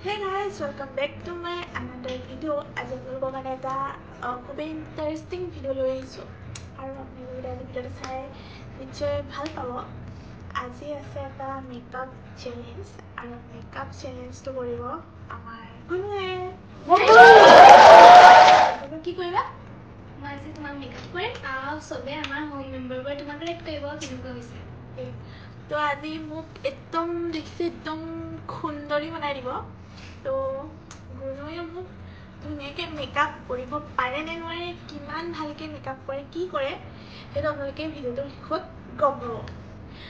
Hey guys, welcome back to my another video. আজি আপোনালোকৰ কাৰণে এটা খুবেই ইণ্টাৰেষ্টিং ভিডিঅ' লৈ আহিছোঁ আৰু আপোনালোকে ভিডিঅ'টো চাই নিশ্চয় ভাল পাব। আজি আছে এটা মেকআপ চেলেঞ্জ আৰু মেকআপ চেলেঞ্জটো কৰিব আমাৰ গুণুৱে। কি কৰিবা? মই আজি তোমাক মেকআপ কৰিম আৰু চবেই আমাৰ হোম মেম্বাৰবোৰে তোমাক ৰেট কৰিব কেনেকুৱা হৈছে। তো আজি মোক একদম দেখিছে একদম সুন্দৰী বনাই দিব। তো গুণুৱে মোক ধুনীয়াকৈ মেকআপ কৰিব পাৰে নে নোৱাৰে, কিমান ভালকৈ মেকআপ কৰে, কি কৰে, সেইটো আপোনালোকে ভিডিঅ'টোৰ শেষত গম পাব।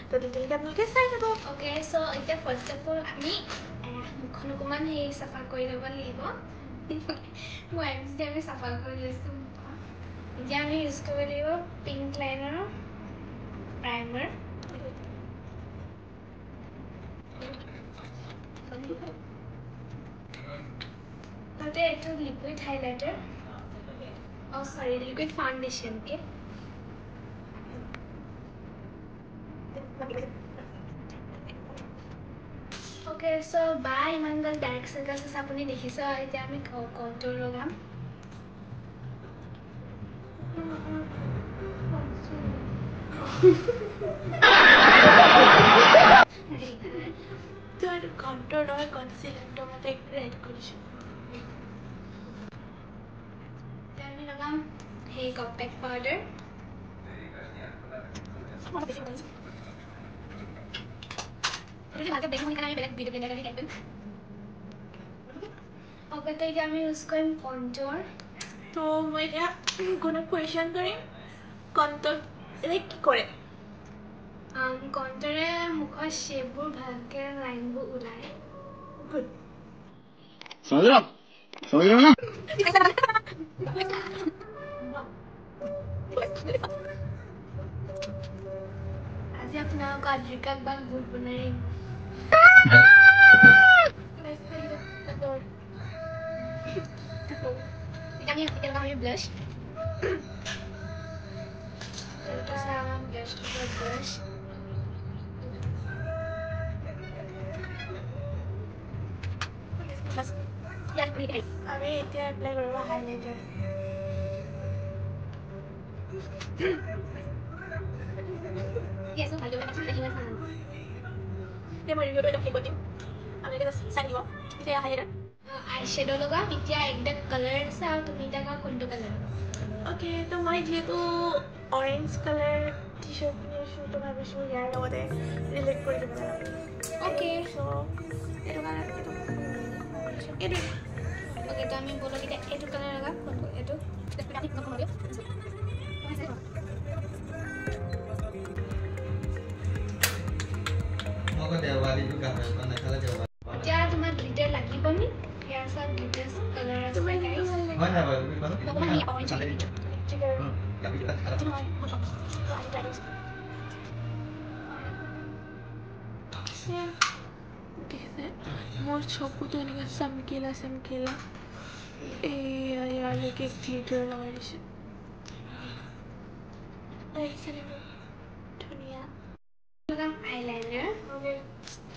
তো তেতিয়ালৈকে আপোনালোকে চাই যাব। অ'কে, চ' এতিয়া ফাৰ্ষ্ট অফ অল আমি মুখখন অকণমান চাফা কৰি ল'ব লাগিব। মই যেতিয়া আমি চাফা কৰি লৈছোঁ মুখখন, এতিয়া আমি ইউজ কৰিব লাগিব পিংক লাইনাৰ প্ৰাইমাৰ। তাতে এইটো liquid highlighter, liquid foundation. Okay, so' বা ইমানগাল ডাৰ্ক চাৰ্কলছ আছে আপুনি দেখিছে। এতিয়া আমি কণ্টুৰ লগাম। তো এইটো কণ্টুৰ নহয়, কনচিলাৰটো মই তাইক ৰেড কৰিছোঁ। এতিয়া আমি লগাম সেই কম্পেক্ট পাউডাৰ। অ'কে, তো এতিয়া আমি ইউজ কৰিম কণ্টুৰ। তো মই এতিয়া কোনো কুৱেশ্যন কৰিম, কণ্টুৰে কি কৰে? কণ্টুৰে মুখৰ শ্বেপবোৰ ভালকৈ লাইনবোৰ ওলায়। গুড। আজি আপোনালোকক আদ্ৰিকাক বা গুড বনাই এতিয়া আমি ব্লাছ। ব্লাছ আমি এতিয়া এপ্লাই কৰিব হাইলাইটাৰ। মই ৰিভিউটো এটা শেষ কৰি দিম, আপোনালোকে চাই দিব। এতিয়া হাইলাইটাৰ আই শ্বেডো লগাম। এতিয়া একটা কালাৰ আছে আৰু তুমি এতিয়া কোনটো কালাৰ? অ'কে, তো মই যিহেতু অৰেঞ্জ কালাৰ টি চাৰ্ট পিন্ধি আছোঁ, তো ভাবিছোঁ ইয়াৰ লগতে ৰিলেট কৰি দিব লাগে। অ'কে, চ' এইটো কালাৰ এইটো অ'কে, তো আমি বলক এতিয়া এইটো কালাৰ লগাম। কোনটো? এইটো এতিয়া তোমাক গ্লিটাৰ লাগিব নি? ইয়াৰ চব গ্লিটাৰ কালাৰ আছে। মোৰ চকুটো এনেকৈ চমকিলা চমকিলা ইয়ালৈকে গ্লিটাৰ লগাই দিছে। ধুনীয়া লগাম আইলাইনাৰ।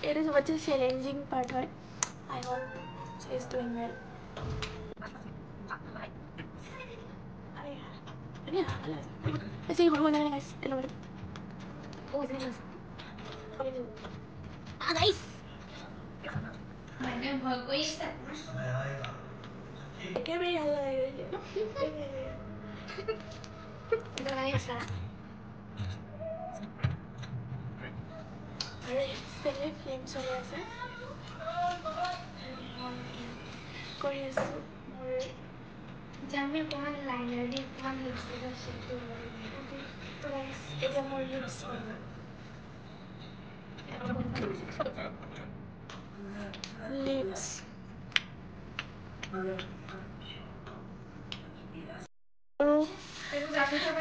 এইটো চবতছে চেলেঞ্জিং পাৰ্ট হয়। I hope she is doing well. ऐसे ही हो जाएगा गाइस। हेलो गाइस মানে ভয় কৰিছে। একেবাৰে ভাল লাগে। লগাই আছা আৰু পেলে ফ্লেম চলি আছে কৰি আছোঁ মোৰ। এতিয়া আমি অকণমান লাইনাৰ দি অকণমান লিপষ্টিকৰ শ্বেডটো লগাই দিম। তো গাইস এতিয়া মোৰ লিপছ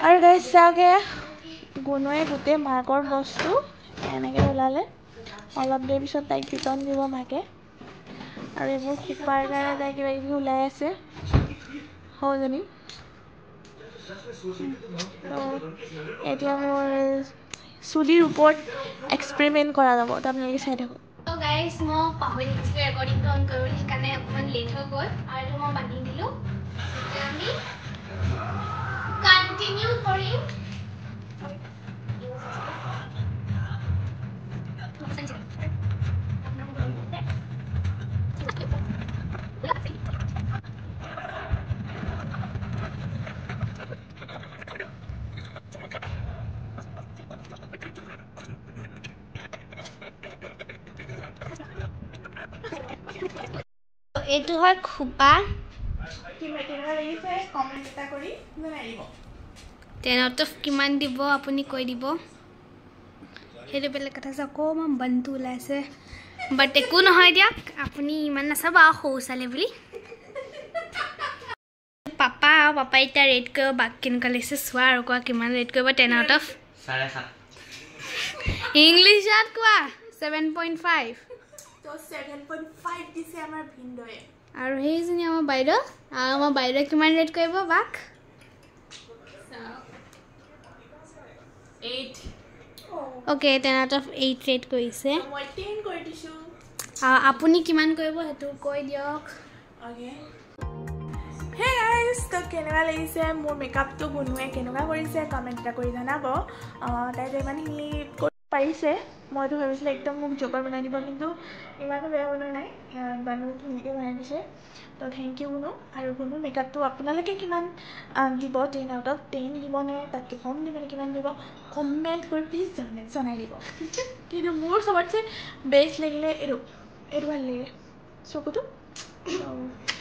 আৰু গাইস চাওকে গুণুৱে গোটেই মাকৰ বস্তু এনেকৈ ওলালে। অলপ দেৰি পিছত তাইক পিটন দিব মাকে, আৰু এইবোৰ খোপাৰ কাৰণে তাই কিবা কিবি ওলাই আছে সৌজনী। তো এতিয়া মোৰ চুলিৰ ওপৰত এক্সপেৰিমেণ্ট কৰা যাব, তো আপোনালোকে চাই থাকক। তো গাইজ মই পাহৰি গৈছিলোঁ ৰেকৰ্ডিংটো অন কৰিবলৈ সেইকাৰণে অকণমান লেট হৈ গ'ল আৰু মই বান্ধি দিলোঁ এতিয়া আমি কণ্টিনিউ কৰিম এইটো হয় খোপা 10 out of কিমান দিব আপুনি কৈ দিব সেইটো বেলেগ কথা আছে অকণমান বনটো ওলাইছে বাট একো নহয় দিয়ক আপুনি ইমান নাচাব আৰু সৰু ছোৱালী বুলি পাপা এতিয়া ৰেট কৰিব বাক কেনেকুৱা লাগিছে চোৱা আৰু কোৱা কিমান ৰেট কৰিব 10 out of 7.5 ইংলিছত কোৱা 7.5 তো 7.5 দিছে আমাৰ ভিন্দয়ে আৰু হেইজনী আমাৰ বাইদেউ কিমান ৰেট কৰিব বাক 8 ওকে 10 out of 8 ৰেট কৰিছে মই 10 কৰি দিছো আপুনি কিমান কৰিব হেতু কৈ দিয়ক ওকে হে গাইস তো কেনেকুৱা লাগিছে মোৰ মেকআপটো গুনুৱে কেনেকুৱা কৰিছে কমেন্ট এটা কৰি জনাব তাই যেমান হি পাৰিছে মইতো ভাবিছিলোঁ একদম মোক জোকৰ বনাই দিব কিন্তু ইমানো বেয়া বনোৱা নাই বানু ধুনীয়াকৈ বনাই দিছে তো থেংক ইউ গুনু আৰু গুনু মেকআপটো আপোনালোকে কিমান দিব 10 out of 10 দিব নে তাতকৈ কম দিব নে কিমান দিব কমেণ্ট কৰি প্লিজ জনাই দিব কিন্তু মোৰ চবতছে বেষ্ট লাগিলে এইটো ভাল লাগে চকুটো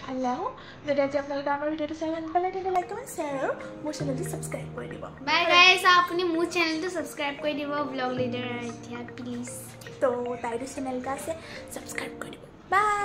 ভাল লাগো যদি আজি আপোনালোকে আমাৰ ভিডিঅ'টো চাই ভাল পালে তেন্তে লাইক কমেণ্ট শ্বেয়াৰ আৰু মোৰ চেনেলটো ছাবস্ক্ৰাইব কৰি দিব বাই গাইস আপুনি মোৰ চেনেলটো ছাবস্ক্ৰাইব কৰি দিব ব্লগ লিডাৰ এতিয়া প্লিজ তো তাইৰো চেনেলটা আছে ছাবস্ক্ৰাইব কৰি দিব বাই